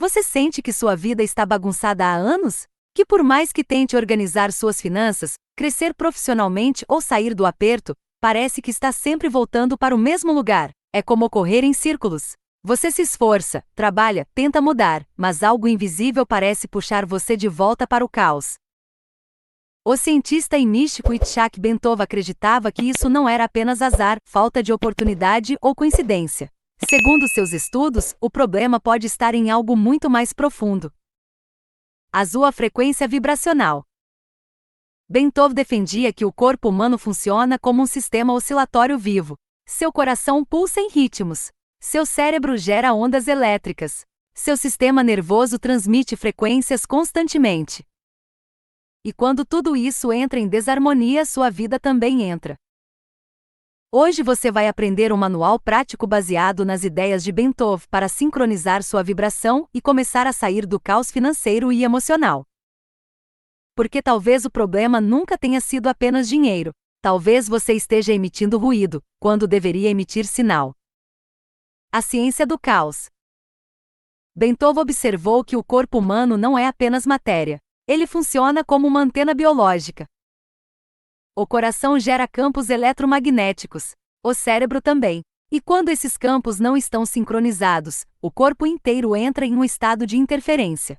Você sente que sua vida está bagunçada há anos? Que por mais que tente organizar suas finanças, crescer profissionalmente ou sair do aperto, parece que está sempre voltando para o mesmo lugar. É como correr em círculos. Você se esforça, trabalha, tenta mudar, mas algo invisível parece puxar você de volta para o caos. O cientista e místico Itzhak Bentov acreditava que isso não era apenas azar, falta de oportunidade ou coincidência. Segundo seus estudos, o problema pode estar em algo muito mais profundo. A sua frequência vibracional. Bentov defendia que o corpo humano funciona como um sistema oscilatório vivo. Seu coração pulsa em ritmos. Seu cérebro gera ondas elétricas. Seu sistema nervoso transmite frequências constantemente. E quando tudo isso entra em desarmonia, sua vida também entra. Hoje você vai aprender um manual prático baseado nas ideias de Bentov para sincronizar sua vibração e começar a sair do caos financeiro e emocional. Porque talvez o problema nunca tenha sido apenas dinheiro. Talvez você esteja emitindo ruído, quando deveria emitir sinal. A ciência do caos. Bentov observou que o corpo humano não é apenas matéria. Ele funciona como uma antena biológica. O coração gera campos eletromagnéticos, o cérebro também. E quando esses campos não estão sincronizados, o corpo inteiro entra em um estado de interferência.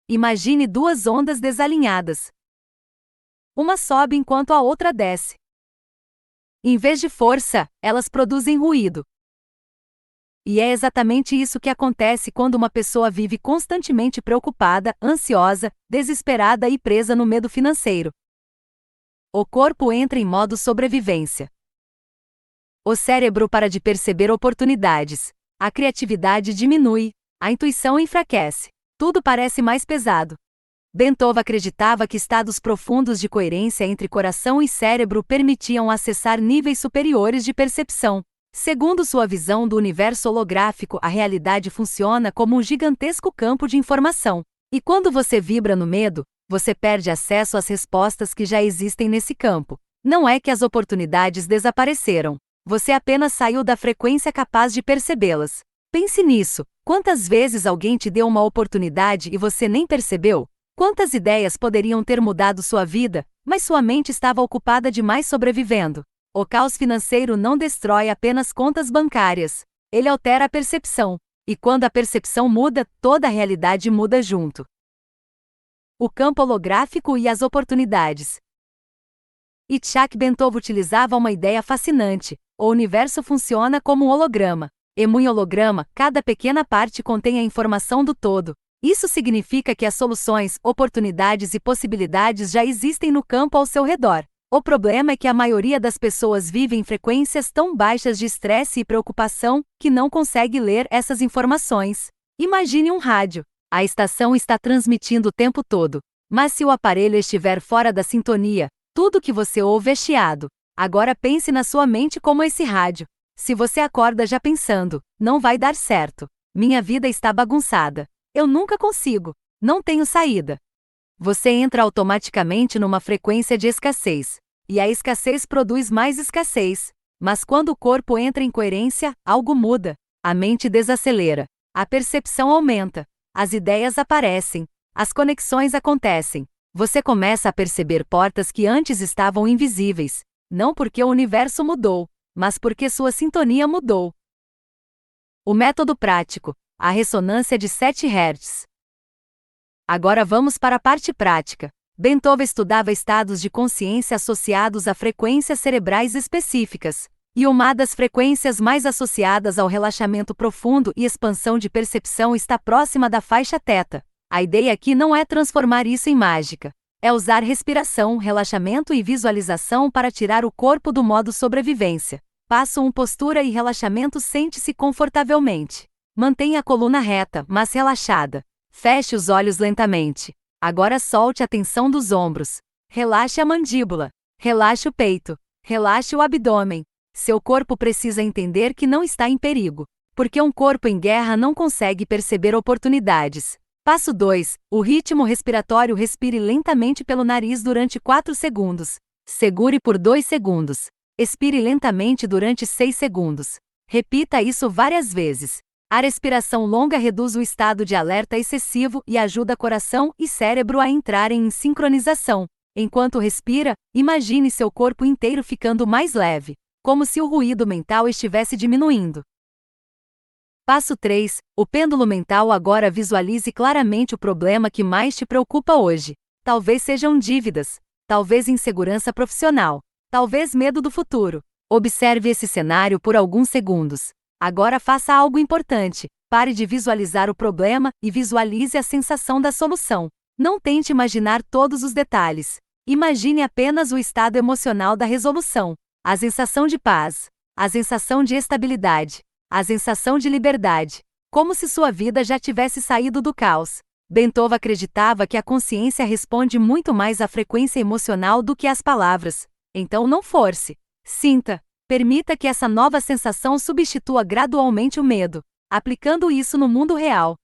Imagine duas ondas desalinhadas. Uma sobe enquanto a outra desce. Em vez de força, elas produzem ruído. E é exatamente isso que acontece quando uma pessoa vive constantemente preocupada, ansiosa, desesperada e presa no medo financeiro. O corpo entra em modo sobrevivência. O cérebro para de perceber oportunidades. A criatividade diminui. A intuição enfraquece. Tudo parece mais pesado. Bentov acreditava que estados profundos de coerência entre coração e cérebro permitiam acessar níveis superiores de percepção. Segundo sua visão do universo holográfico, a realidade funciona como um gigantesco campo de informação. E quando você vibra no medo, você perde acesso às respostas que já existem nesse campo. Não é que as oportunidades desapareceram. Você apenas saiu da frequência capaz de percebê-las. Pense nisso. Quantas vezes alguém te deu uma oportunidade e você nem percebeu? Quantas ideias poderiam ter mudado sua vida, mas sua mente estava ocupada demais sobrevivendo? O caos financeiro não destrói apenas contas bancárias. Ele altera a percepção. E quando a percepção muda, toda a realidade muda junto. O campo holográfico e as oportunidades. Itzhak Bentov utilizava uma ideia fascinante. O universo funciona como um holograma. Em um holograma, cada pequena parte contém a informação do todo. Isso significa que as soluções, oportunidades e possibilidades já existem no campo ao seu redor. O problema é que a maioria das pessoas vive em frequências tão baixas de estresse e preocupação que não consegue ler essas informações. Imagine um rádio. A estação está transmitindo o tempo todo. Mas se o aparelho estiver fora da sintonia, tudo que você ouve é chiado. Agora pense na sua mente como esse rádio. Se você acorda já pensando, não vai dar certo. Minha vida está bagunçada. Eu nunca consigo. Não tenho saída. Você entra automaticamente numa frequência de escassez. E a escassez produz mais escassez. Mas quando o corpo entra em coerência, algo muda. A mente desacelera. A percepção aumenta. As ideias aparecem. As conexões acontecem. Você começa a perceber portas que antes estavam invisíveis. Não porque o universo mudou, mas porque sua sintonia mudou. O método prático. A ressonância de 7 Hz. Agora vamos para a parte prática. Bentov estudava estados de consciência associados a frequências cerebrais específicas. E uma das frequências mais associadas ao relaxamento profundo e expansão de percepção está próxima da faixa θ. A ideia aqui não é transformar isso em mágica. É usar respiração, relaxamento e visualização para tirar o corpo do modo sobrevivência. Passo 1: postura e relaxamento. Sente-se confortavelmente. Mantenha a coluna reta, mas relaxada. Feche os olhos lentamente. Agora solte a tensão dos ombros. Relaxe a mandíbula. Relaxe o peito. Relaxe o abdômen. Seu corpo precisa entender que não está em perigo. Porque um corpo em guerra não consegue perceber oportunidades. Passo 2. O ritmo respiratório. Respire lentamente pelo nariz durante 4 segundos. Segure por 2 segundos. Expire lentamente durante 6 segundos. Repita isso várias vezes. A respiração longa reduz o estado de alerta excessivo e ajuda coração e cérebro a entrarem em sincronização. Enquanto respira, imagine seu corpo inteiro ficando mais leve, como se o ruído mental estivesse diminuindo. Passo 3. O pêndulo mental. Agora visualize claramente o problema que mais te preocupa hoje. Talvez sejam dívidas, talvez insegurança profissional, talvez medo do futuro. Observe esse cenário por alguns segundos. Agora faça algo importante. Pare de visualizar o problema e visualize a sensação da solução. Não tente imaginar todos os detalhes. Imagine apenas o estado emocional da resolução. A sensação de paz, a sensação de estabilidade, a sensação de liberdade. Como se sua vida já tivesse saído do caos. Bentov acreditava que a consciência responde muito mais à frequência emocional do que às palavras. Então não force. Sinta. Permita que essa nova sensação substitua gradualmente o medo, aplicando isso no mundo real.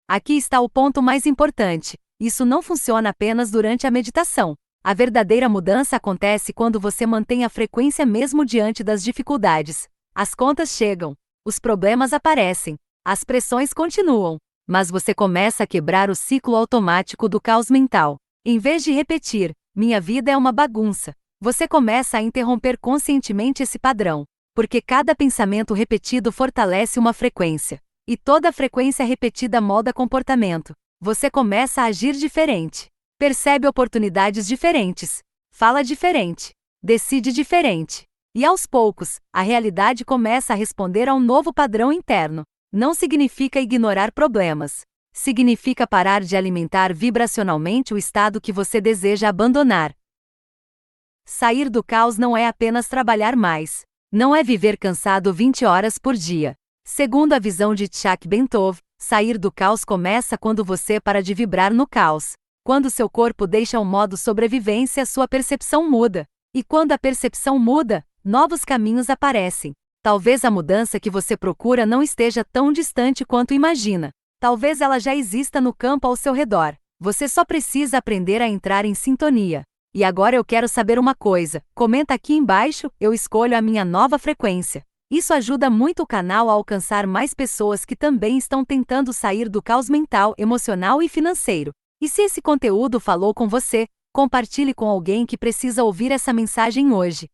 Aqui está o ponto mais importante. Isso não funciona apenas durante a meditação. A verdadeira mudança acontece quando você mantém a frequência mesmo diante das dificuldades. As contas chegam, os problemas aparecem, as pressões continuam, mas você começa a quebrar o ciclo automático do caos mental. Em vez de repetir, minha vida é uma bagunça, você começa a interromper conscientemente esse padrão, porque cada pensamento repetido fortalece uma frequência, e toda frequência repetida molda comportamento. Você começa a agir diferente, percebe oportunidades diferentes, fala diferente, decide diferente. E aos poucos, a realidade começa a responder a um novo padrão interno. Não significa ignorar problemas. Significa parar de alimentar vibracionalmente o estado que você deseja abandonar. Sair do caos não é apenas trabalhar mais. Não é viver cansado 20 horas por dia. Segundo a visão de Chuck Bentov, sair do caos começa quando você para de vibrar no caos. Quando seu corpo deixa o modo sobrevivência, sua percepção muda. E quando a percepção muda, novos caminhos aparecem. Talvez a mudança que você procura não esteja tão distante quanto imagina. Talvez ela já exista no campo ao seu redor. Você só precisa aprender a entrar em sintonia. E agora eu quero saber uma coisa. Comenta aqui embaixo, eu escolho a minha nova frequência. Isso ajuda muito o canal a alcançar mais pessoas que também estão tentando sair do caos mental, emocional e financeiro. E se esse conteúdo falou com você, compartilhe com alguém que precisa ouvir essa mensagem hoje.